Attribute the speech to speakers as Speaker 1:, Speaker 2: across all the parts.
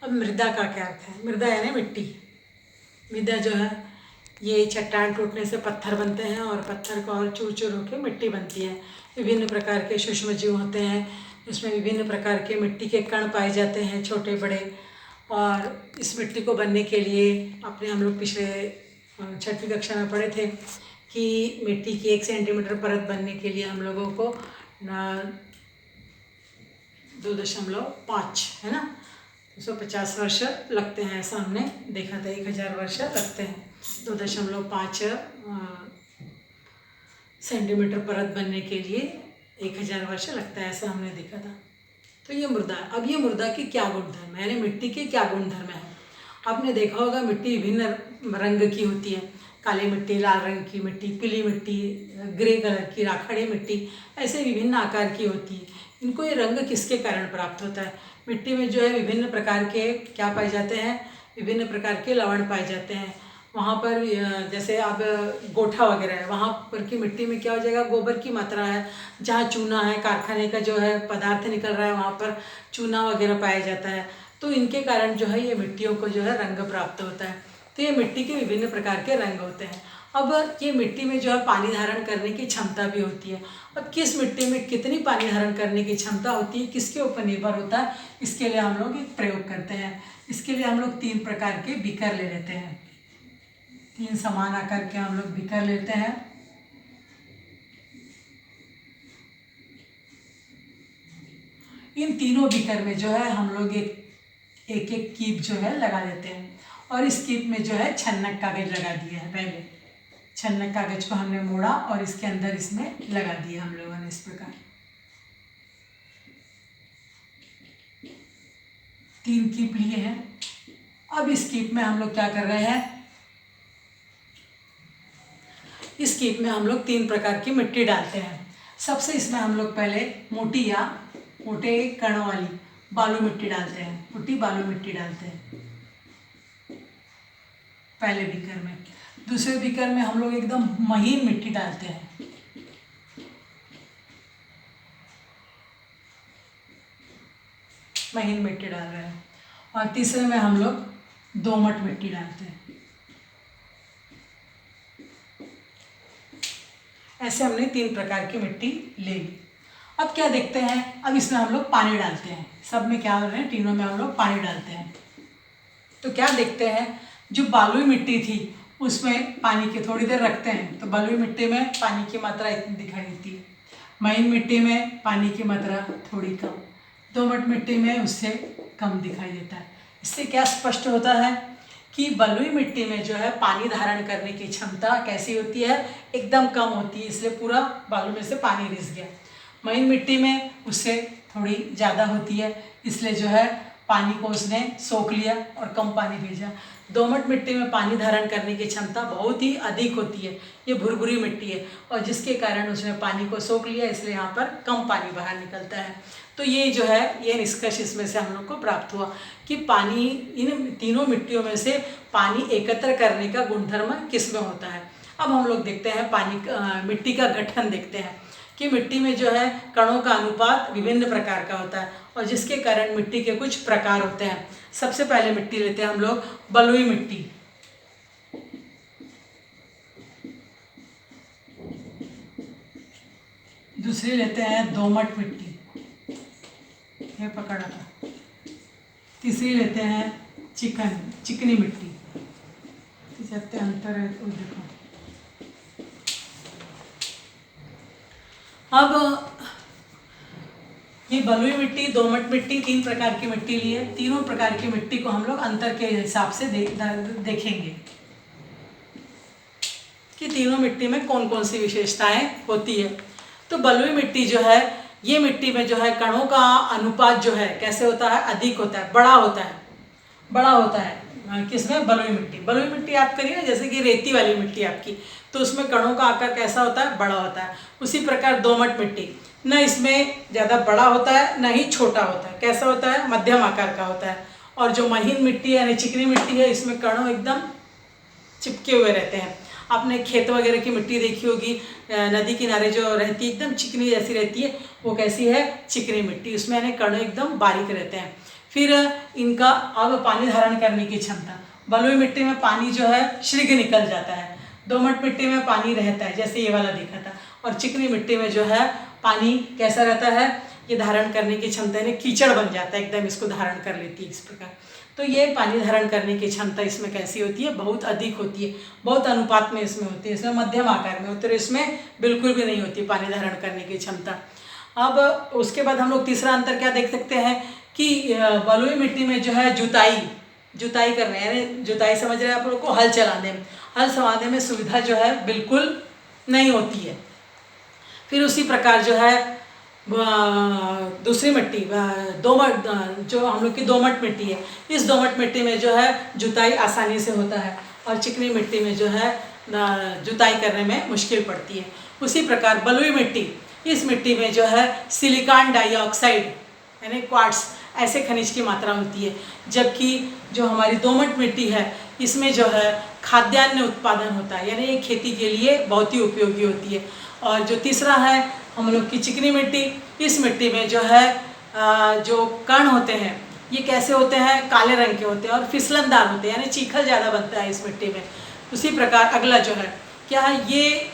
Speaker 1: अब मृदा का क्या अर्थ है? मृदा यानी मिट्टी। मृदा जो है ये चट्टान टूटने से पत्थर बनते हैं और पत्थर को और चूर चूर होकर मिट्टी बनती है। विभिन्न प्रकार के सूक्ष्म जीव होते हैं, उसमें विभिन्न प्रकार के मिट्टी के कण पाए जाते हैं, छोटे बड़े। और इस मिट्टी को बनने के लिए अपने हम लोग पिछले 6वीं कक्षा में पढ़े थे कि मिट्टी की 1 सेंटीमीटर परत बनने के लिए हम लोगों को 2.5 है ना 250 वर्ष लगते हैं। ऐसा हमने देखा था, 1000 वर्ष लगते हैं। 2.5 सेंटीमीटर परत बनने के लिए 1000 वर्ष लगता है, ऐसा हमने देखा था। तो ये मृदा। अब ये मृदा की क्या गुणधर्म है, यानी मिट्टी के क्या गुणधर्म है? आपने देखा होगा मिट्टी विभिन्न रंग की होती है, काली मिट्टी, लाल रंग की मिट्टी, पीली मिट्टी, ग्रे कलर की, राखाड़ी मिट्टी, ऐसे विभिन्न आकार की होती है। इनको ये रंग किसके कारण प्राप्त होता है? मिट्टी में जो है विभिन्न प्रकार के क्या पाए जाते हैं? विभिन्न प्रकार के लवण पाए जाते हैं। वहाँ पर जैसे अब गोठा वगैरह है, वहाँ पर की मिट्टी में क्या हो जाएगा? गोबर की मात्रा है। जहाँ चूना है, कारखाने का जो है पदार्थ निकल रहा है, वहाँ पर चूना वगैरह पाया जाता है। तो इनके कारण जो है ये मिट्टियों को जो है रंग प्राप्त होता है। तो ये मिट्टी के विभिन्न प्रकार के रंग होते हैं। अब ये मिट्टी में जो है पानी धारण करने की क्षमता भी होती है। अब किस मिट्टी में कितनी पानी धारण करने की क्षमता होती है, किसके ऊपर निर्भर होता है? इसके लिए हम लोग एक प्रयोग करते हैं। इसके लिए हम लोग 3 प्रकार के बीकर ले लेते हैं। 3 समान आकार के हम लोग बीकर लेते हैं। इन तीनों बीकर में जो है हम लोग एक कीप जो है लगा देते हैं। और इस कीप में जो है छन्नक कागज लगा दिया है। पहले छन्नक कागज को हमने मोड़ा और इसके अंदर इसमें लगा दिया हम लोगों ने इस प्रकार। 3 कीप लिए हैं। अब इस कीप में हम लोग क्या कर रहे हैं? इस कीप में हम लोग 3 प्रकार की मिट्टी डालते हैं। सबसे इसमें हम लोग पहले मोटी या मोटे कणों वाली बालू मिट्टी डालते हैं। मोटी बालू मिट्टी डालते हैं पहले बीकर में। दूसरे बीकर में हम लोग एकदम महीन मिट्टी डालते हैं। महीन मिट्टी डाल रहे हैं। और तीसरे में हम लोग दोमट मिट्टी डालते हैं। ऐसे हमने 3 प्रकार की मिट्टी ले ली। अब क्या देखते हैं? अब इसमें हम लोग पानी डालते हैं। सब में क्या हो रहे हैं? तीनों में हम लोग पानी डालते हैं। तो क्या देखते हैं? जो बालुई मिट्टी थी उसमें पानी के थोड़ी देर रखते हैं तो बालुई मिट्टी में पानी की मात्रा इतनी दिखाई देती है। महीन मिट्टी में पानी की मात्रा थोड़ी कम, दोमट मिट्टी में उससे कम दिखाई देता है। इससे क्या स्पष्ट होता है कि बलुई मिट्टी में जो है पानी धारण करने की क्षमता कैसी होती है? एकदम कम होती है, इसलिए पूरा बालू में से पानी रिस गया। महीन मिट्टी में उससे थोड़ी ज़्यादा होती है, इसलिए जो है पानी को उसने सोख लिया और कम पानी भेजा। दोमट मिट्टी में पानी धारण करने की क्षमता बहुत ही अधिक होती है। ये भुरभुरी मिट्टी है और जिसके कारण उसने पानी को सोख लिया, इसलिए यहाँ पर कम पानी बाहर निकलता है। तो ये जो है ये निष्कर्ष इसमें से हम लोग को प्राप्त हुआ कि पानी, इन तीनों मिट्टियों में से पानी एकत्र करने का गुणधर्म किस में होता है। अब हम लोग देखते हैं मिट्टी का गठन देखते हैं कि मिट्टी में जो है कणों का अनुपात विभिन्न प्रकार का होता है और जिसके कारण मिट्टी के कुछ प्रकार होते हैं। सबसे पहले मिट्टी लेते हैं हम लोग बलुई मिट्टी। दूसरी लेते हैं दोमट मिट्टी, ये पकड़ा था। तीसरी लेते हैं चिकनी मिट्टी। तीसरे अंतर है तो देखो। अब ये बलुई मिट्टी, दोमट मिट्टी, 3 प्रकार की मिट्टी ली है। तीनों प्रकार की मिट्टी को हम लोग अंतर के हिसाब से देखेंगे कि तीनों मिट्टी में कौन कौन सी विशेषताएं होती है। तो बलुई मिट्टी जो है, ये मिट्टी में जो है कणों का अनुपात जो है कैसे होता है? अधिक होता है, बड़ा होता है। किसमें? बलुई मिट्टी। बलुई मिट्टी आप करिए जैसे कि रेती वाली मिट्टी आपकी, तो उसमें कणों का आकार कैसा होता है? बड़ा होता है। उसी प्रकार दोमट मिट्टी, न इसमें ज़्यादा बड़ा होता है न ही छोटा होता है। कैसा होता है? मध्यम आकार का होता है। और जो महीन मिट्टी है यानी चिकनी मिट्टी है, इसमें कणों एकदम चिपके हुए रहते हैं। आपने खेत वगैरह की मिट्टी देखी होगी, नदी किनारे जो रहती है एकदम चिकनी जैसी रहती है, वो कैसी है? चिकनी मिट्टी। उसमें यानी कण एकदम बारीक रहते हैं। फिर इनका अब पानी धारण करने की क्षमता, बलुई मिट्टी में पानी जो है शीघ्र निकल जाता है, दोमट मिट्टी में पानी रहता है जैसे ये वाला देखा था, और चिकनी मिट्टी में जो है पानी कैसा रहता है, ये धारण करने की क्षमता यानी कीचड़ बन जाता है एकदम, इसको धारण कर लेती है इस प्रकार। तो ये पानी धारण करने की क्षमता इसमें कैसी होती है, बहुत अधिक होती है, बहुत अनुपात में इसमें होती है, इसमें मध्यम आकार में होती है, इसमें बिल्कुल भी नहीं होती पानी धारण करने की क्षमता। अब उसके बाद हम लोग तीसरा अंतर क्या देख सकते हैं कि बलुई मिट्टी में जो है जुताई कर रहे हैं, यानी जुताई समझ रहे हैं आप लोग को, हल चलाने में, हल चलाने में सुविधा जो है बिल्कुल नहीं होती है। फिर उसी प्रकार जो है दूसरी मिट्टी दोमट, जो हम लोग की दोमट मिट्टी है, इस दोमट मिट्टी में जो है जुताई आसानी से होता है, और चिकनी मिट्टी में जो है जुताई करने में मुश्किल पड़ती है। उसी प्रकार बलुई मिट्टी, इस मिट्टी में जो है सिलिकॉन डाइऑक्साइड यानी क्वार्ट्स ऐसे खनिज की मात्रा होती है, जबकि जो हमारी दोमट मिट्टी है इसमें जो है खाद्यान्न उत्पादन होता है, यानी ये खेती के लिए बहुत ही उपयोगी होती है। और जो तीसरा है हम लोग की चिकनी मिट्टी, इस मिट्टी में जो है जो कण होते हैं ये कैसे होते हैं, काले रंग के होते हैं और फिसलनदार होते हैं, यानी चीखल ज़्यादा बनता है इस मिट्टी में। उसी प्रकार अगला जो है क्या है, ये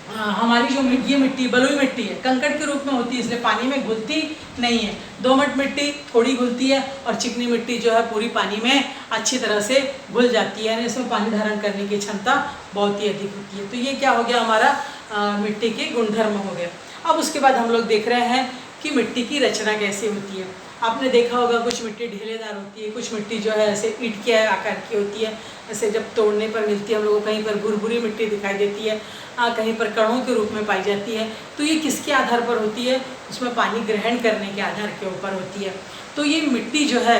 Speaker 1: हमारी जो ये मिट्टी बलुई मिट्टी है कंकड़ के रूप में होती है, इसलिए पानी में घुलती नहीं है। दोमट मिट्टी थोड़ी घुलती है और चिकनी मिट्टी जो है पूरी पानी में अच्छी तरह से घुल जाती है, यानी इसमें पानी धारण करने की क्षमता बहुत ही अधिक होती है। तो ये क्या हो गया, हमारा मिट्टी के गुणधर्म हो गए। अब उसके बाद हम लोग देख रहे हैं कि मिट्टी की रचना कैसी होती है। आपने देखा होगा कुछ मिट्टी ढीलेदार होती है, कुछ मिट्टी जो है ऐसे ईंट के आकार की होती है, ऐसे जब तोड़ने पर मिलती है हम लोगों को, कहीं पर भुरभुरी मिट्टी दिखाई देती है, कहीं पर कणों के रूप में पाई जाती है। तो ये किसके आधार पर होती है, उसमें पानी ग्रहण करने के आधार के ऊपर होती है। तो ये मिट्टी जो है,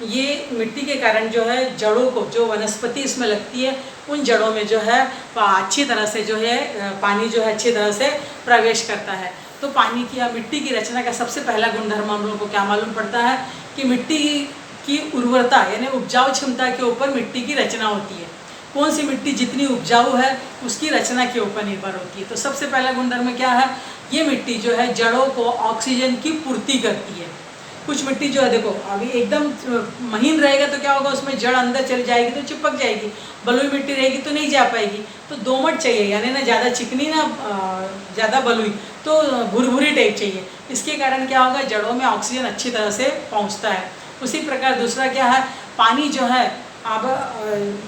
Speaker 1: ये मिट्टी के कारण जो है जड़ों को, जो वनस्पति इसमें लगती है उन जड़ों में जो है अच्छी तरह से जो है पानी जो है अच्छी तरह से प्रवेश करता है। तो पानी की या मिट्टी की रचना का सबसे पहला गुणधर्म हम लोगों को क्या मालूम पड़ता है कि मिट्टी की उर्वरता यानी उपजाऊ क्षमता के ऊपर मिट्टी की रचना होती है। कौन सी मिट्टी जितनी उपजाऊ है उसकी रचना के ऊपर निर्भर होती है। तो सबसे पहला गुणधर्म क्या है, ये मिट्टी जो है जड़ों को ऑक्सीजन की पूर्ति करती है। कुछ मिट्टी जो है देखो अभी एकदम महीन रहेगा तो क्या होगा, उसमें जड़ अंदर चली जाएगी तो चिपक जाएगी, बलुई मिट्टी रहेगी तो नहीं जा पाएगी। तो दोमट चाहिए, यानी ना ज़्यादा चिकनी ना ज़्यादा बलुई, तो भुरभुरी टाइप चाहिए। इसके कारण क्या होगा, जड़ों में ऑक्सीजन अच्छी तरह से पहुंचता है। उसी प्रकार दूसरा क्या है, पानी जो है अब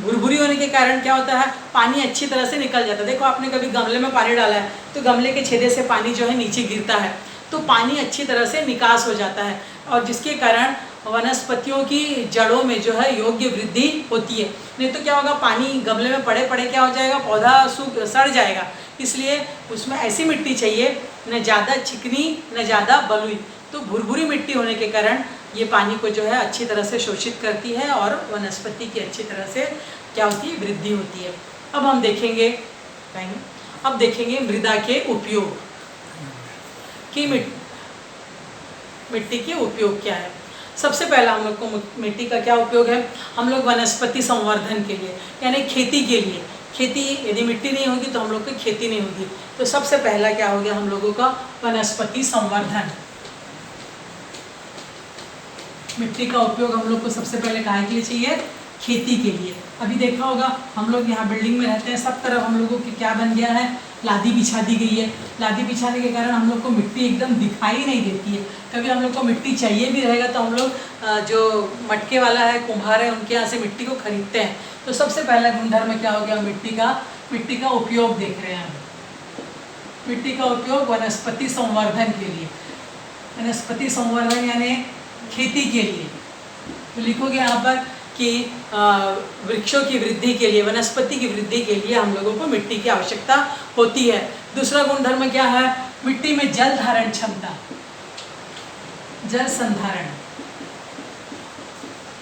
Speaker 1: भुरभुरी होने के कारण क्या होता है, पानी अच्छी तरह से निकल जाता है। देखो आपने कभी गमले में पानी डाला है तो गमले के छेदे से पानी जो है नीचे गिरता है, तो पानी अच्छी तरह से निकास हो जाता है, और जिसके कारण वनस्पतियों की जड़ों में जो है योग्य वृद्धि होती है। नहीं तो क्या होगा, पानी गमले में पड़े पड़े क्या हो जाएगा, पौधा सड़ जाएगा। इसलिए उसमें ऐसी मिट्टी चाहिए न ज़्यादा चिकनी न ज़्यादा बलुई। तो भुरभुरी मिट्टी होने के कारण ये पानी को जो है अच्छी तरह से शोषित करती है और वनस्पति की अच्छी तरह से क्या होती है, वृद्धि होती है। अब हम देखेंगे मृदा के उपयोग कि मिट्टी के उपयोग क्या है। सबसे पहला हम लोग को मिट्टी का क्या उपयोग है, हम लोग वनस्पति संवर्धन के लिए यानी खेती के लिए, खेती यदि मिट्टी नहीं होगी तो हम लोग की खेती नहीं होगी। तो सबसे पहला क्या हो गया हम लोगों का, वनस्पति संवर्धन। मिट्टी का उपयोग हम लोग को सबसे पहले काहे के लिए चाहिए, खेती के लिए। अभी देखा होगा हम लोग यहाँ बिल्डिंग में रहते हैं, सब तरफ हम लोगों की क्या बन गया है, लादी बिछा दी गई है। लादी बिछाने के कारण हम लोग को मिट्टी एकदम दिखाई नहीं देती है। कभी हम लोग को मिट्टी चाहिए भी रहेगा तो हम लोग जो मटके वाला है, कुम्हार है, उनके यहाँ से मिट्टी को खरीदते हैं। तो सबसे पहला गुणधर्म क्या हो गया मिट्टी का उपयोग देख रहे हैं। मिट्टी का उपयोग वनस्पति संवर्धन के लिए, वनस्पति संवर्धन यानी खेती के लिए। तो लिखोगे यहाँ पर कि वृक्षों की वृद्धि के लिए, वनस्पति की वृद्धि के लिए हम लोगों को मिट्टी की आवश्यकता होती है। दूसरा गुणधर्म क्या है, मिट्टी में जल धारण क्षमता, जल संधारण।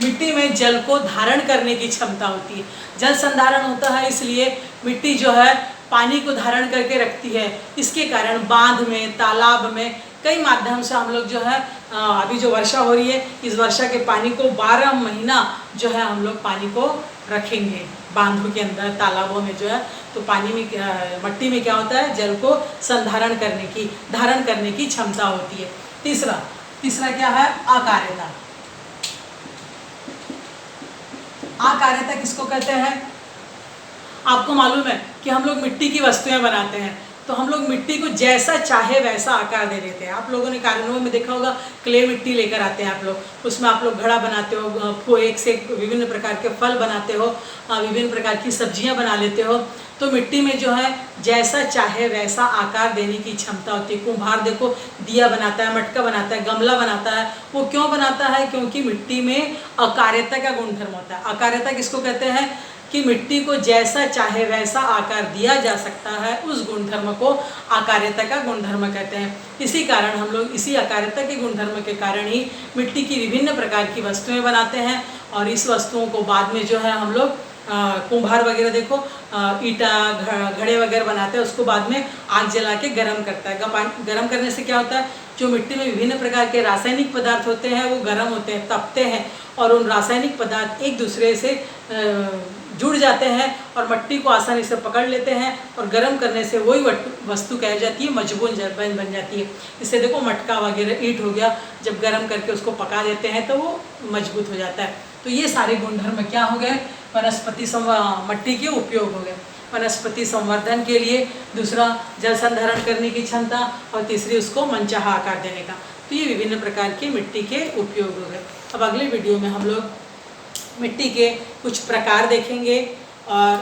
Speaker 1: मिट्टी में जल को धारण करने की क्षमता होती है। जल संधारण होता है इसलिए मिट्टी जो है पानी को धारण करके रखती है। इसके कारण बांध में, तालाब में कई माध्यम से हम लोग जो है अभी जो वर्षा हो रही है, इस वर्षा के पानी को 12 महीना जो है हम लोग पानी को रखेंगे बांधों के अंदर, तालाबों में जो है। तो पानी में मिट्टी में क्या होता है, जल को संधारण करने की, धारण करने की क्षमता होती है। तीसरा क्या है, अकार्यता। आकार्यता किसको कहते हैं? आपको मालूम है कि हम लोग मिट्टी की वस्तुएं बनाते हैं, तो हम लोग मिट्टी को जैसा चाहे वैसा आकार दे देते हैं। आप लोगों ने कार्यान्वयन में देखा होगा, क्ले मिट्टी लेकर आते हैं आप लोग, उसमें आप लोग घड़ा बनाते हो, एक से एक विभिन्न प्रकार के फल बनाते हो, विभिन्न प्रकार की सब्जियां बना लेते हो। तो मिट्टी में जो है जैसा चाहे वैसा आकार देने की क्षमता होती है। कुम्हार देखो दिया बनाता है, मटका बनाता है, गमला बनाता है। वो क्यों बनाता है? क्योंकि मिट्टी में अकार्यता का गुणधर्म होता है। अकार्यता किसको कहते हैं? कि मिट्टी को जैसा चाहे वैसा आकार दिया जा सकता है, उस गुणधर्म को आकार्यता का गुणधर्म कहते हैं। इसी कारण हम लोग इसी आकार्यता के गुणधर्म के कारण ही मिट्टी की विभिन्न प्रकार की वस्तुएं बनाते हैं, और इस वस्तुओं को बाद में जो है हम लोग कुम्हार वगैरह देखो ईटा घड़े वगैरह बनाते हैं, उसको बाद में आग जला के गर्म करता है। गर्म करने से क्या होता है? जो मिट्टी में विभिन्न प्रकार के रासायनिक पदार्थ होते हैं वो गर्म होते हैं, तपते हैं, और उन रासायनिक पदार्थ एक दूसरे से जुड़ जाते हैं और मिट्टी को आसानी से पकड़ लेते हैं, और गर्म करने से वही वस्तु कह जाती है मजबूत बन जाती है। इससे देखो मटका वगैरह ईंट हो गया, जब गर्म करके उसको पका देते हैं तो वो मजबूत हो जाता है। तो ये सारे गुणधर्म क्या हो गए? वनस्पति मिट्टी के उपयोग हो गए। वनस्पति संवर्धन के लिए, दूसरा जल संधारण करने की क्षमता, और तीसरी उसको मनचाहा आकार देने का। तो ये विभिन्न प्रकार के मिट्टी के उपयोग हो गए। अब अगले वीडियो में हम लोग मिट्टी के कुछ प्रकार देखेंगे और